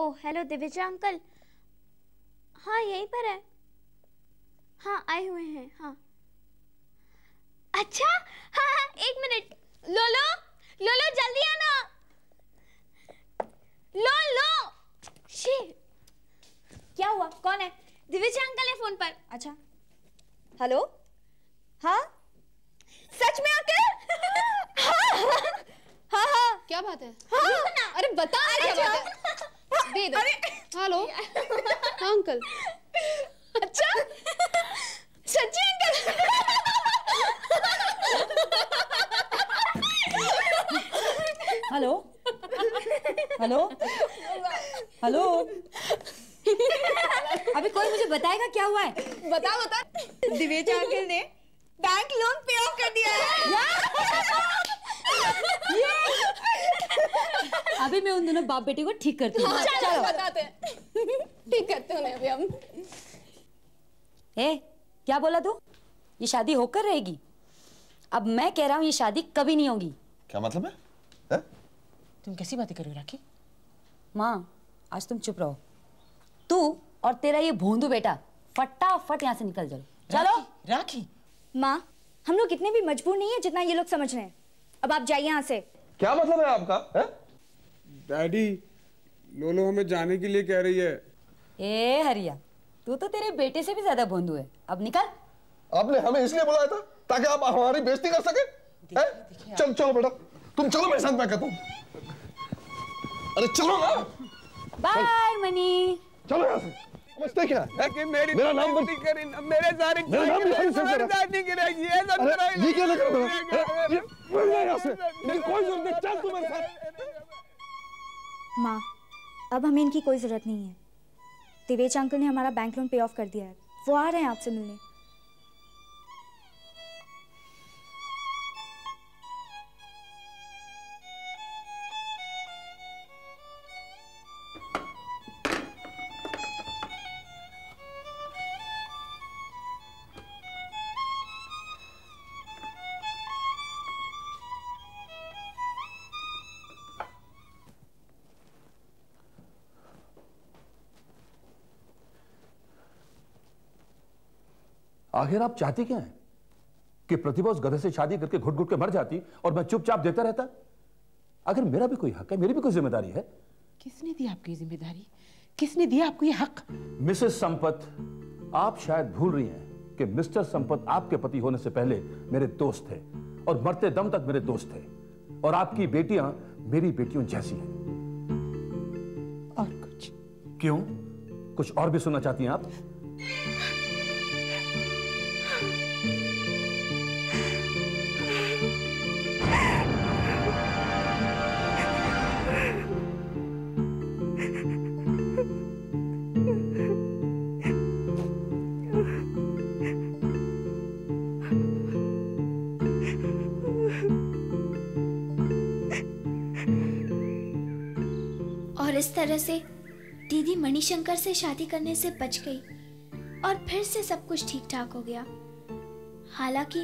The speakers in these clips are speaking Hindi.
Oh hello Divija uncle. हाँ यहीं पर है। हाँ आए हुए हैं। हाँ अच्छा हाँ हाँ 1 मिनट। लोलो लोलो जल्दी आना। लो शिट। क्या हुआ? कौन है? दिविजा अंकल है फोन पर। अच्छा हेलो। हाँ सच में अंकल? हाँ हाँ क्या बात है? हाँ अरे बता क्या बात है? दे दो। हेलो हाँ अंकल। अच्छा सच्ची अंकल? Hello hello hello. अभी कोई मुझे बताएगा क्या हुआ है? बता बता। दिवेजा अंकल ने बैंक लोन पे ऑफ कर दिया है। अभी मैं उन दोनों बाप बेटे को ठीक करती हूँ। चलो बताते हैं। ठीक करते हैं अभी हम। क्या बोला तू? ये शादी होकर रहेगी? अब मैं कह रहा हूँ ये शादी कभी नहीं होगी। क्या मतलब है? तुम कैसी बातें कर रही हो राखी? माँ आज तुम चुप रहो। तू और तेरा ये भोंदू बेटा फटाफट यहाँ से निकल जाओ। चलो। राखी माँ हम लोग इतने भी मजबूर नहीं है जितना ये लोग समझ रहे हैं। अब आप जाइए यहाँ से। क्या मतलब है आपका? डैडी लोलो हमें जाने के लिए कह रही है। ए हरिया तू तो तेरे बेटे से भी ज्यादा भोंदू है। अब निकल। आपने हमें इसलिए बुलाया था ताकि आप हमारी बेइज्जती कर सके? चल चलो बेटा तुम चलो मेरे साथ। मैं कहता हूँ अरे चलो ना। Bye money. चलो यहाँ से। समझते क्या है? मेरा नाम मेरे सारे मेरा नाम भी हरी सिंह है। शादी कराएगी ये सब कराएगी। ये क्या लग रहा है? यहाँ से मेरी कोई जरूरत नहीं। चल तू मेरे साथ। माँ अब हमें इनकी कोई जरूरत नहीं है। दिवेजा अंकल ने हमारा बैंक लोन पे ऑफ कर दिया है। वो आ रहे हैं आपसे मिलने। आखिर आप चाहती क्या हैं? कि प्रतिभा उस गधे से शादी करके घुट घुट के मर जाती और मैं चुपचाप देखता रहता? अगर मेरा भी कोई हक है, मेरी भी कोई जिम्मेदारी है। किसने दी आपको ये जिम्मेदारी? किसने दिया आपको ये हक? मिसेस संपत, आप शायद भूल रही हैं कि मिस्टर संपत आपके पति होने से पहले मेरे दोस्त थे और मरते दम तक मेरे दोस्त थे। और आपकी बेटियां मेरी बेटियों जैसी हैं। और कुछ? क्यों? कुछ और भी सुनना चाहती हैं आप? और इस तरह से दीदी मणिशंकर से शादी करने से बच गई और फिर से सब कुछ ठीक ठाक हो गया। हालांकि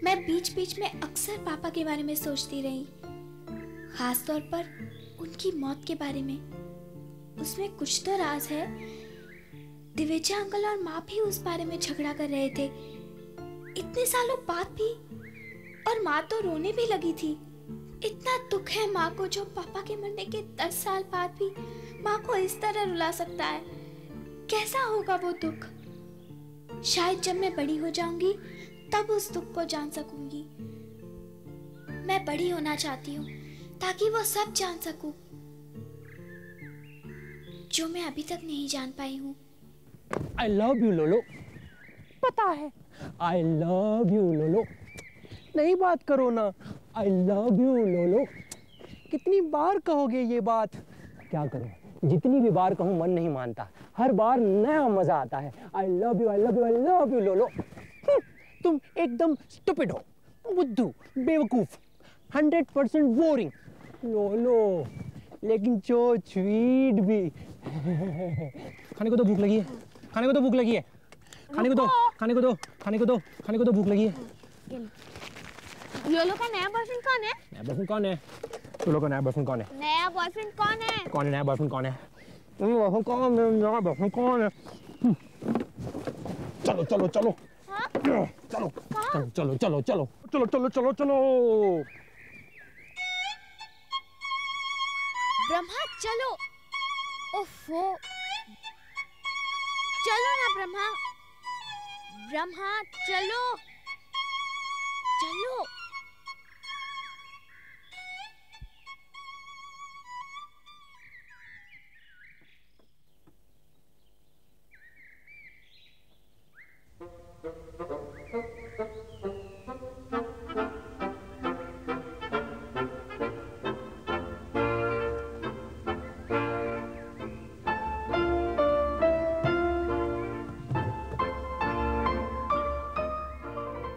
मैं बीच बीच में अक्सर पापा के बारे में सोचती रही, खास तौर पर उनकी मौत के बारे में। उसमें कुछ तो राज है। दिवेजा अंकल और माँ भी उस बारे में झगड़ा कर रहे थे इतने सालों बाद भी, और माँ तो रोने भी लगी थी। इतना दुख है माँ को जो पापा के मरने के 10 साल बाद भी माँ को इस तरह रुला सकता है। कैसा होगा वो दुख? शायद जब मैं बड़ी हो जाऊंगी तब उस दुख को जान सकूंगी। मैं बड़ी होना चाहती हूँ ताकि वो सब जान सकूं जो मैं अभी तक नहीं जान पाई हूँ। I love you लोलो। पता है I love you लोलो। नहीं बात करो ना। I love you लोलो। कितनी बार कहोगे ये बात? क्या करूं, जितनी भी बार कहूं मन नहीं मानता। हर बार नया मजा आता है। I love you, I love you, I love you लोलो। तुम एकदम स्टूपिड हो, बुद्धू, बेवकूफ, 100% बोरिंग लोलो, लेकिन जो स्वीट भी। खाने को तो भूख लगी है, खाने को तो भूख लगी है, खाने को दो, खाने को दो, खाने को दो, खाने को तो भूख लगी है। लोलो का नया बॉयफ्रेंड कौन है? नया बॉयफ्रेंड कौन है? लोलो का नया बॉयफ्रेंड कौन है? नया बॉयफ्रेंड कौन है? कौन है नया बॉयफ्रेंड कौन है? कौन है? कौन है? चलो चलो चलो चलो चलो चलो चलो चलो चलो चलो चलो चलो। ब्रह्मा चलो। ओफो, चलो ना ब्रह्मा। ब्रह्मा चलो चलो।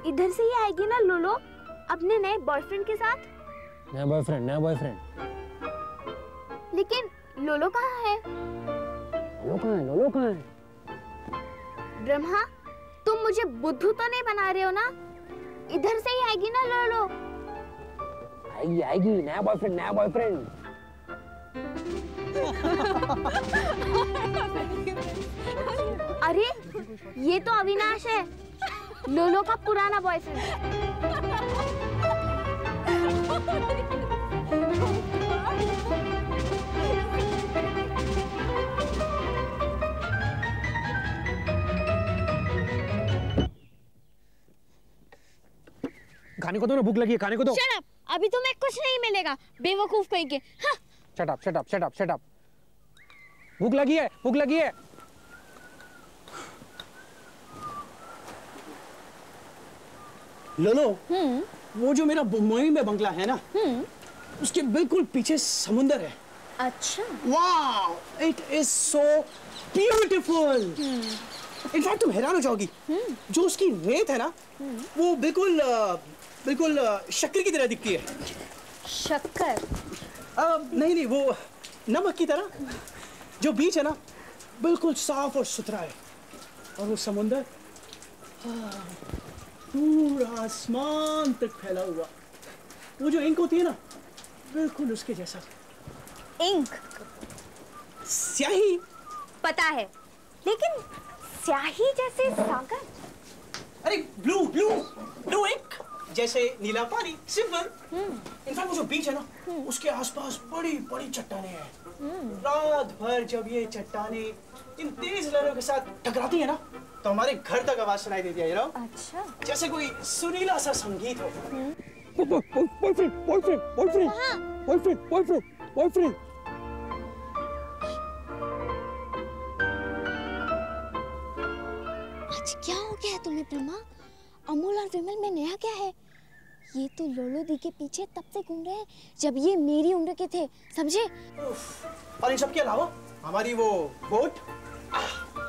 इधर से ही आएगी ना लोलो अपने नए बॉयफ्रेंड के साथ? नया बॉयफ्रेंड, नया बॉयफ्रेंड। लेकिन लोलो कहाँ है? लोलो कहाँ है? लोलो कहाँ है? ब्रह्मा, तुम मुझे बुद्धू तो नहीं बना रहे हो ना? इधर से ही आएगी ना लोलो? आएगी आएगी, नया बॉयफ्रेंड, नया बॉयफ्रेंड। अरे ये तो अविनाश है, लोलो का पुराना बॉयफ्रेंड। खाने को दो ना, भूख लगी है, खाने को दो। Shut up! अभी तुम्हें कुछ नहीं मिलेगा, बेवकूफ कहीं के। हाँ। Shut up, shut up, shut up, shut up. भूख लगी है, भूख लगी है। लोलो, वो जो मेरा मुंबई में बंगला है ना, उसके बिल्कुल पीछे समुंदर है। अच्छा। Wow, it is so beautiful. In fact तुम हैरान हो जाओगी, जो उसकी रेत है ना, वो बिल्कुल बिल्कुल शक्कर की तरह दिखती है। शक्कर? नहीं नहीं, वो नमक की तरह। जो बीच है ना, बिल्कुल साफ और सुथरा है, और वो समुंदर पूरा आसमान तक फैला हुआ। वो जो इंक होती है ना, बिल्कुल उसके जैसा। इंक? स्याही। पता है, लेकिन स्याही जैसे सागर? अरे ब्लू ब्लू ब्लू इंक, जैसे नीला पानी, सिंपल। इनफैक्ट वो जो बीच है ना, उसके आसपास बड़ी बड़ी चट्टानें हैं। रात भर जब ये चट्टानें इन तेज लहरों के साथ टकराती है ना, तो हमारे घर तक आवाज सुनाई देती है। अच्छा। जैसे कोई सुरीला सा संगीत हो। Boyfriend, boyfriend, boyfriend, boyfriend, boyfriend, boyfriend. आज क्या हो गया तुम्हें ब्रह्मा? अमूल और विमल में नया क्या है? ये तो लोलो दी के पीछे तब से घूम रहे हैं जब ये मेरी उम्र के थे, समझे? और इन सब के अलावा हमारी वो बोट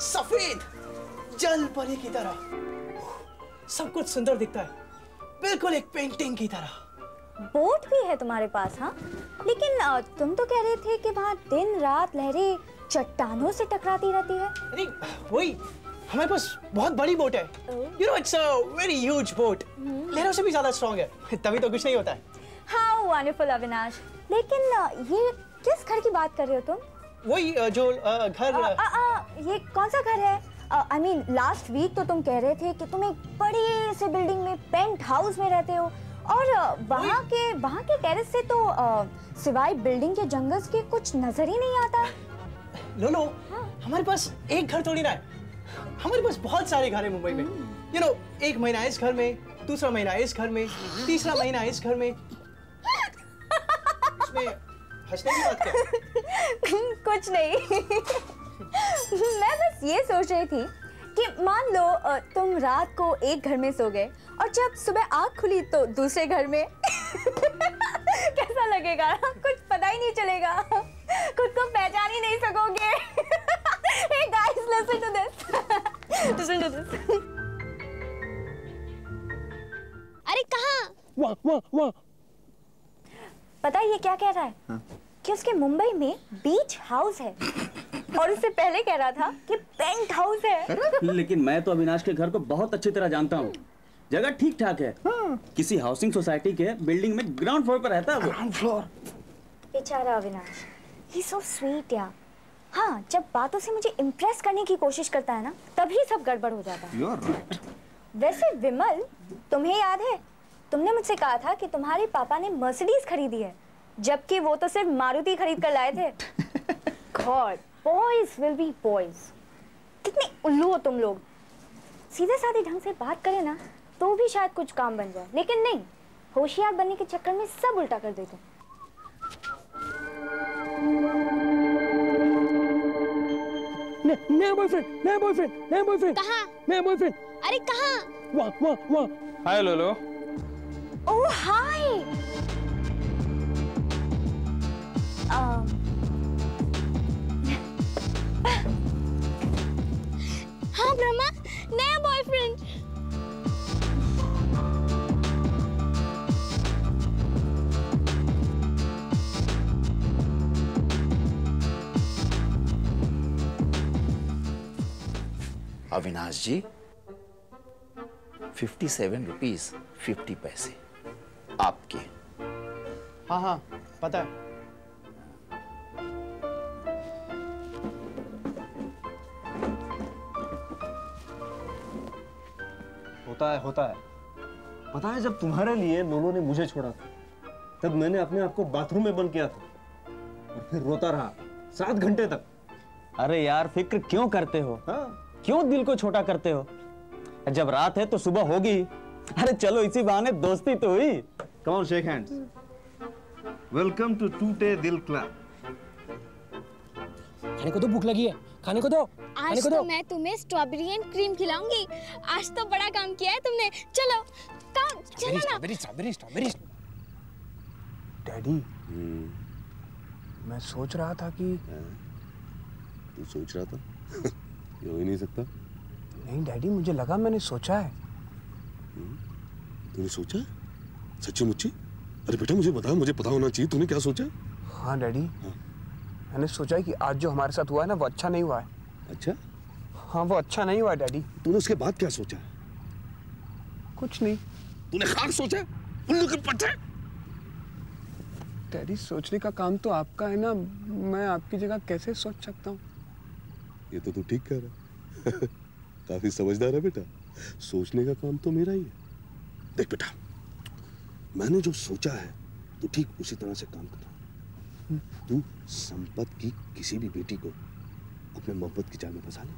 सफेद जल परी की तरह, सब कुछ सुंदर दिखता है, बिल्कुल एक पेंटिंग की तरह। बोट भी है तुम्हारे पास? हाँ, लेकिन तुम तो कह रहे थे कि वहाँ दिन रात लहरें चट्टानों से टकराती रहती है। नहीं, वही हमारे पास बहुत बड़ी बोट है। You know, it's a very huge boat. लहरों से भी ज्यादा स्ट्रॉन्ग है, तभी तो कुछ नहीं होता है। How wonderful Avinash. लेकिन ये किस घर की बात कर रहे हो तुम? वही जो घर। ये कौन सा घर है? I mean, लास्ट वीक तो तुम कह रहे थे कि तुम एक बड़ी सी बिल्डिंग में पेंट हाउस में रहते हो, और वहाँ के टेरेस से तो सिवाय बिल्डिंग के जंगल के कुछ नजर ही नहीं आता। लोलो, हमारे पास एक घर थोड़ी ना है, हमारे पास बहुत सारे घर हैं मुंबई में। You know, एक महीना इस घर में, दूसरा महीना इस घर में, तीसरा महीना इस घर में। इसमें हंसने की बात क्या है? कुछ नहीं। मैं बस ये सोच रही थी कि मान लो तुम रात को एक घर में सो गए और जब सुबह आँख खुली तो दूसरे घर में। कैसा लगेगा? कुछ पता ही नहीं चलेगा, खुद को पहचान ही नहीं सकोगे। Hey guys, listen to this. Listen to this. अरे कहाँ? वाह। पता है ये क्या कह रहा है? हाँ? कि उसके मुंबई में बीच हाउस है, और उससे पहले कह रहा था कि पेंट हाउस है। लेकिन मैं तो अविनाश के घर को बहुत अच्छी तरह जानता हूँ, जगह ठीक ठाक है। किसी हाउसिंग सोसाइटी के बिल्डिंग में ग्राउंड फ्लोर पर रहता है वो। Ground floor. बेचारा अविनाश, ही सो स्वीट यार। हाँ, जब बातों से मुझे इम्प्रेस करने की कोशिश करता है ना, तभी सब गड़बड़ हो जाता है। You're right. वैसे विमल, तुम्हें याद है, तुमने मुझसे कहा था कि तुम्हारे पापा ने मर्सिडीज खरीदी है, जबकि वो तो सिर्फ मारुति खरीद कर लाए थे। God, boys will be boys. कितने उल्लू हो तुम लोग। सीधे साधे ढंग से बात करें ना, तो भी शायद कुछ काम बन जाए, लेकिन नहीं, होशियार बनने के चक्कर में सब उल्टा कर देते। नया बॉयफ्रेंड। कहाँ? नया बॉयफ्रेंड। अरे कहाँ? वहाँ। हाय लोलो। ओह हाय। हाँ ब्रह्मा, नया बॉयफ्रेंड। अविनाश जी, 57 रुपीज 50 पैसे आपके। हाँ हाँ पता है। होता है। पता है, जब तुम्हारे लिए लोलो ने मुझे छोड़ा था, तब मैंने अपने आप को बाथरूम में बंद किया था और फिर रोता रहा 7 घंटे तक। अरे यार, फिक्र क्यों करते हो? हाँ? क्यों दिल को छोटा करते हो? जब रात है तो सुबह होगी। अरे चलो, इसी बहाने दोस्ती तो हुई। Come on, shake hands. Welcome to टूटे दिल क्लब। खाने को दो, भूख लगी है, खाने को दो। आज तो मैं तुम्हें स्ट्रॉबेरी एंड क्रीम खिलाऊंगी। आज तो बड़ा काम किया है तुमने। चलो काम, चलो ना। स्ट्रॉबेरी। डैडी, मैं सोच रहा था कि तू सोच रहा था? ये हो ही नहीं सकता। नहीं डैडी, मुझे लगा, मैंने सोचा है। तूने सोचा? सच्ची मुच्ची? अरे बेटा मुझे बता, मुझे पता होना चाहिए। तूने क्या सोचा? हाँ डैडी, मैंने सोचा है कि आज जो हमारे साथ हुआ है ना, वो अच्छा नहीं हुआ है। अच्छा? हाँ, वो अच्छा नहीं हुआ है डैडी। तूने उसके बाद क्या सोचा? कुछ नहीं। तूने खाक सोचा? उल्लू के पट्टे? डैडी, सोचने का काम तो आपका है ना, मैं आपकी जगह कैसे सोच सकता हूँ? ये तो तू ठीक कह रहा है। काफी समझदार है बेटा। सोचने का काम तो मेरा ही है। देख बेटा, मैंने जो सोचा है तो ठीक उसी तरह से काम कर रहा हूँ। तू संपत की किसी भी बेटी को अपने मोहब्बत की जाल में फंसा ले,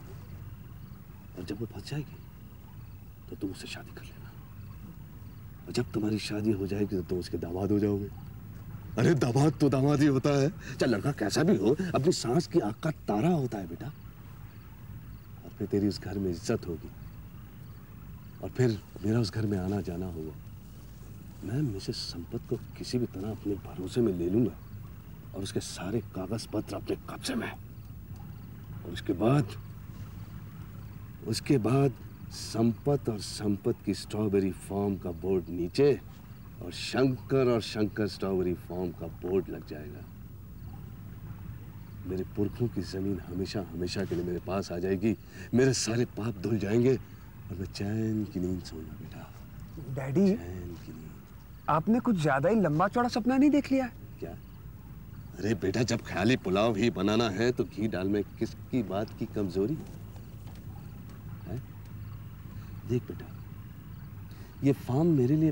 और जब वो फंस जाएगी तो तुम उससे शादी कर लेना, और जब तुम्हारी शादी हो जाएगी तो तुम उसके दामाद हो जाओगे। अरे दामाद तो दामाद ही होता है, चाहे लड़का कैसा भी हो, अपनी सांस की आंख का तारा होता है बेटा। और फिर तेरी उस घर में इज्जत होगी, और फिर मेरा उस घर में आना जाना होगा। मैं मिसेस संपत को किसी भी तरह अपने भरोसे में ले लूंगा, और उसके सारे कागज पत्र अपने कब्जे में। और उसके बाद संपत और संपत की स्ट्रॉबेरी फार्म का बोर्ड नीचे, और शंकर स्ट्रॉबेरी फार्म का बोर्ड लग जाएगा। मेरे पुरखों की जमीन हमेशा हमेशा के लिए मेरे पास आ जाएगी। मेरे सारे पाप धुल जाएंगे और मैं चैन की नींद सोऊंगा बेटा। डैडी, चैन की नींद। आपने कुछ ज्यादा ही लंबा चौड़ा सपना नहीं देख लिया? क्या? अरे बेटा, जब ख्याली पुलाव ही बनाना है तो घी डाल में किसकी बात की कमजोरी है? देख बेटा, ये फार्म मेरे लिए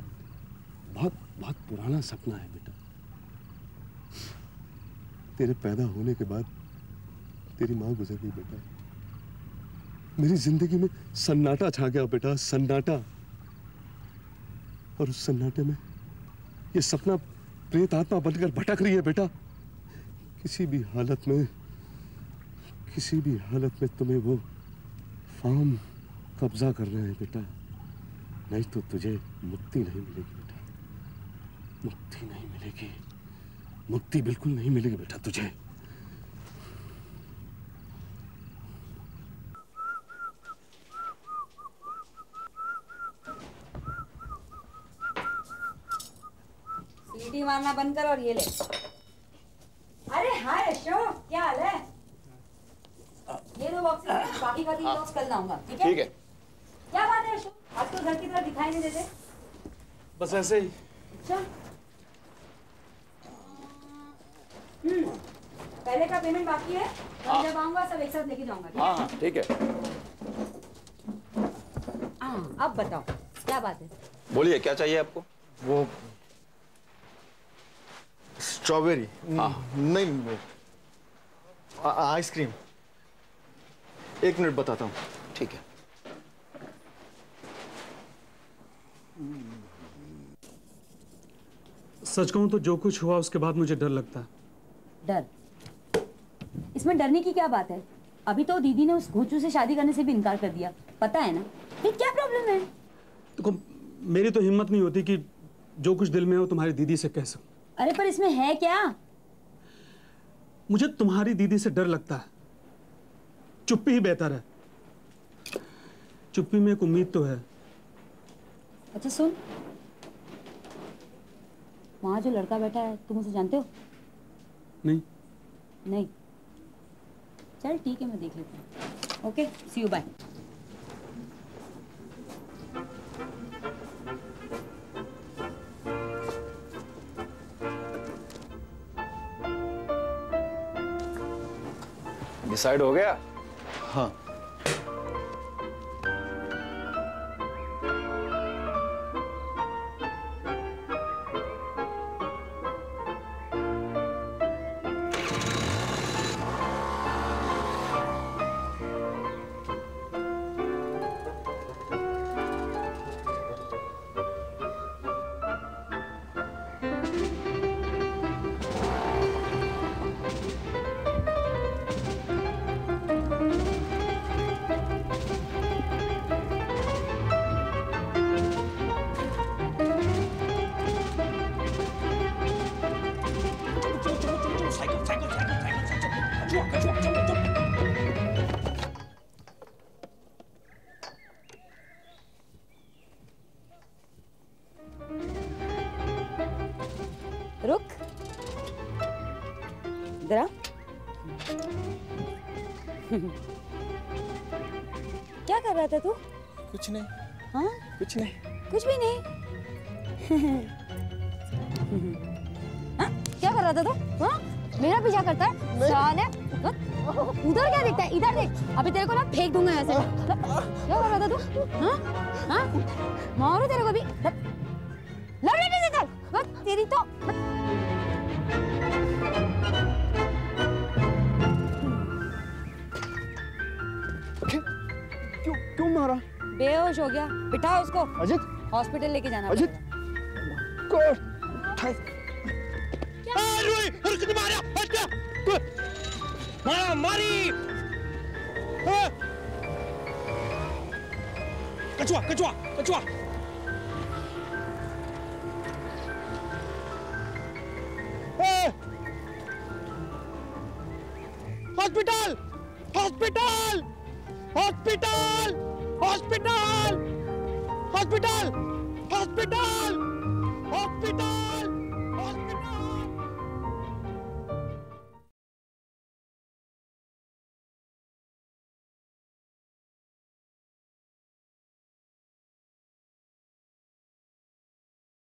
बहुत बहुत पुराना सपना है बेटा। तेरे पैदा होने के बाद तेरी माँ गुजर गई बेटा। मेरी जिंदगी में सन्नाटा छा गया बेटा, सन्नाटा। और उस सन्नाटे में ये सपना प्रेत आत्मा बनकर भटक रही है बेटा। किसी भी हालत में तुम्हें वो फार्म कब्जा करना है बेटा, नहीं तो तुझे मुक्ति नहीं मिलेगी बेटा। मुक्ति नहीं मिलेगी, मुक्ति बिल्कुल नहीं मिलेगी बेटा तुझे। सीटी मारना बंद कर और ये ले। अरे हाय अशोक, क्या हाल है? ये दो बॉक्स हैं, बाकी का 3 बॉक्स कल लाऊंगा, ठीक है? ठीक है। क्या बात है अशोक, आजकल घर की तरफ दिखाई नहीं देते? बस ऐसे ही। अच्छा, पहले कब पेमेंट बाकी है, हाँ। जब आऊंगा सब एक साथ लेके जाऊंगा। हाँ हाँ ठीक है। हाँ, अब बताओ क्या बात है? बोलिए क्या चाहिए आपको? वो स्ट्रॉबेरी नहीं, वो आइसक्रीम। एक मिनट बताता हूँ। ठीक है। सच कहूं तो जो कुछ हुआ उसके बाद मुझे डर लगता है। डर? इसमें डरने की क्या बात है? अभी तो दीदी ने उस घोचू से शादी करने से भी इनकार कर दिया, पता है ना? फिर क्या प्रॉब्लम है? देखो मेरी तो हिम्मत नहीं होती कि जो कुछ दिल में हो तुम्हारी दीदी से कह सकूं। अरे पर इसमें है क्या? मुझे तुम्हारी दीदी से डर लगता है। चुप्पी ही बेहतर है। चुप्पी में एक उम्मीद तो है। अच्छा सुन, वहां जो लड़का बैठा है तुम उसे जानते हो? नहीं। नहीं? चल ठीक है, मैं देख लेती हूँ। Okay, see you, bye. Decide हो गया? हाँ। रुक, इधर आ। क्या कर रहा था तू? कुछ नहीं। हाँ? कुछ नहीं। कुछ भी नहीं। हाँ? क्या कर रहा था तू? हाँ? मेरा पीछा करता है? साले, हाँ? उधर क्या देखता है? इधर देख। अभी तेरे को ना फेंक दूंगा ऐसे। क्या कर रहा था तू? हाँ? हाँ? मारो तेरे को भी। लड़ बेटे से कर। तेरी तो क्यों मारा? बेहोश हो गया। बिठाओ उसको। अजित, हॉस्पिटल लेके जाना। अजित, मारा मारी। कछुआ कछुआ कछुआ। Hospital hospital hospital hospital hospital hospital hospital.